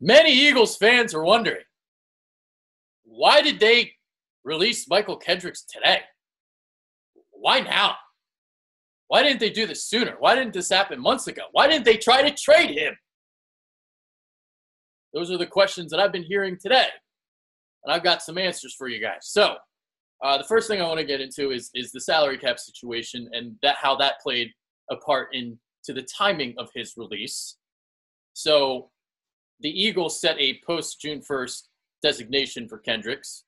Many Eagles fans are wondering, why did they release Mychal Kendricks today? Why now? Why didn't they do this sooner? Why didn't this happen months ago? Why didn't they try to trade him? Those are the questions that I've been hearing today, and I've got some answers for you guys. So the first thing I want to get into is the salary cap situation and how that played a part into the timing of his release. So the Eagles set a post-June 1st designation for Kendricks,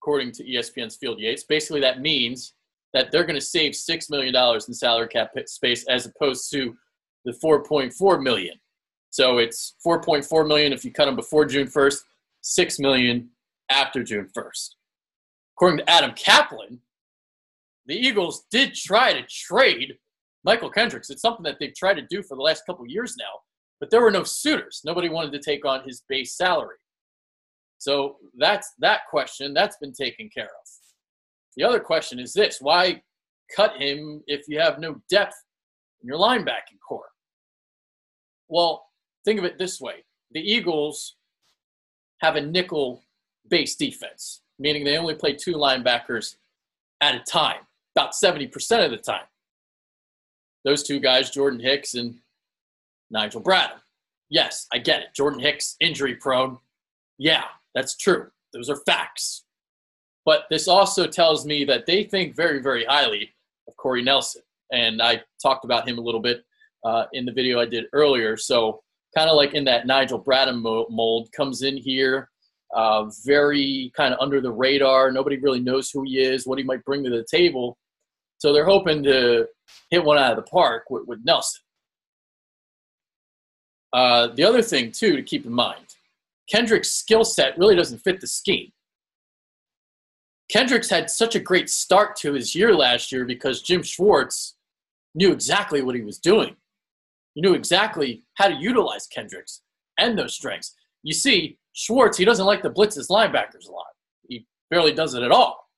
according to ESPN's Field Yates. Basically, that means that they're going to save $6 million in salary cap space as opposed to the $4.4 million. So it's $4.4 million if you cut them before June 1st, $6 million after June 1st. According to Adam Kaplan, the Eagles did try to trade Mychal Kendricks. It's something that they've tried to do for the last couple of years now, but there were no suitors. Nobody wanted to take on his base salary. So that's that question. That's been taken care of. The other question is this: why cut him if you have no depth in your linebacking core? Well, think of it this way. The Eagles have a nickel-based defense, meaning they only play two linebackers at a time, about 70% of the time. Those two guys, Jordan Hicks and Nigel Bradham. Yes, I get it. Jordan Hicks, injury-prone. Yeah, that's true. Those are facts. But this also tells me that they think very, very highly of Corey Nelson. And I talked about him a little bit in the video I did earlier. So kind of like in that Nigel Bradham mold, comes in here, very kind of under the radar. Nobody really knows who he is, what he might bring to the table. So they're hoping to hit one out of the park with Nelson. The other thing, too, to keep in mind, Kendricks' skill set really doesn't fit the scheme. Kendricks had such a great start to his year last year because Jim Schwartz knew exactly what he was doing. He knew exactly how to utilize Kendricks and those strengths. You see, Schwartz, he doesn't like to blitz his linebackers a lot. He barely does it at all.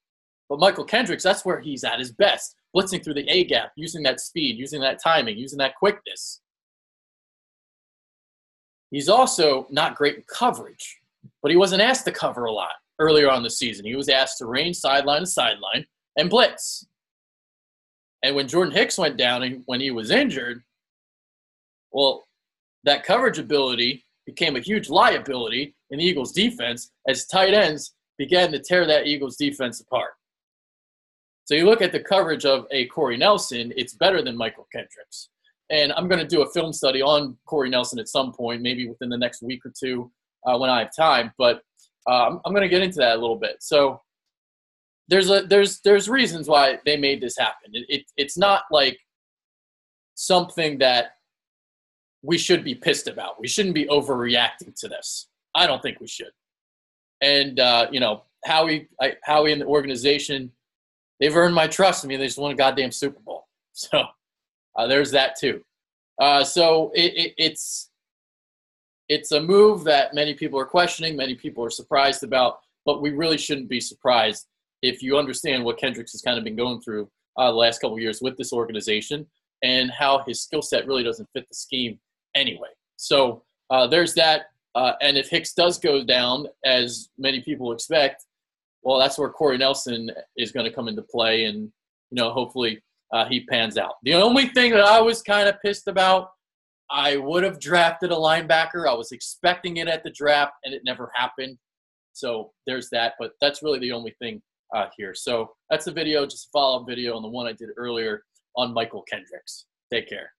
But Mychal Kendricks, that's where he's at his best, blitzing through the A-gap, using that speed, using that timing, using that quickness. He's also not great in coverage, but he wasn't asked to cover a lot earlier on the season. He was asked to range sideline to sideline and blitz. And when Jordan Hicks went down and when he was injured, well, that coverage ability became a huge liability in the Eagles' defense as tight ends began to tear that Eagles' defense apart. So you look at the coverage of a Corey Nelson, it's better than Mychal Kendricks. And I'm going to do a film study on Corey Nelson at some point, maybe within the next week or two when I have time. But I'm going to get into that a little bit. So there's reasons why they made this happen. It's not like something that we should be pissed about. We shouldn't be overreacting to this. I don't think we should. And Howie and the organization, they've earned my trust. I mean, they just won a goddamn Super Bowl. So there's that too. So it's a move that many people are questioning, many people are surprised about, but we really shouldn't be surprised if you understand what Kendricks has kind of been going through the last couple of years with this organization and how his skill set really doesn't fit the scheme anyway. So there's that. And if Hicks does go down, as many people expect, well, that's where Corey Nelson is going to come into play, and hopefully he pans out. The only thing that I was kind of pissed about, I would have drafted a linebacker. I was expecting it at the draft, and it never happened. So there's that. But that's really the only thing here. So that's the video, just a follow-up video on the one I did earlier on Mychal Kendricks. Take care.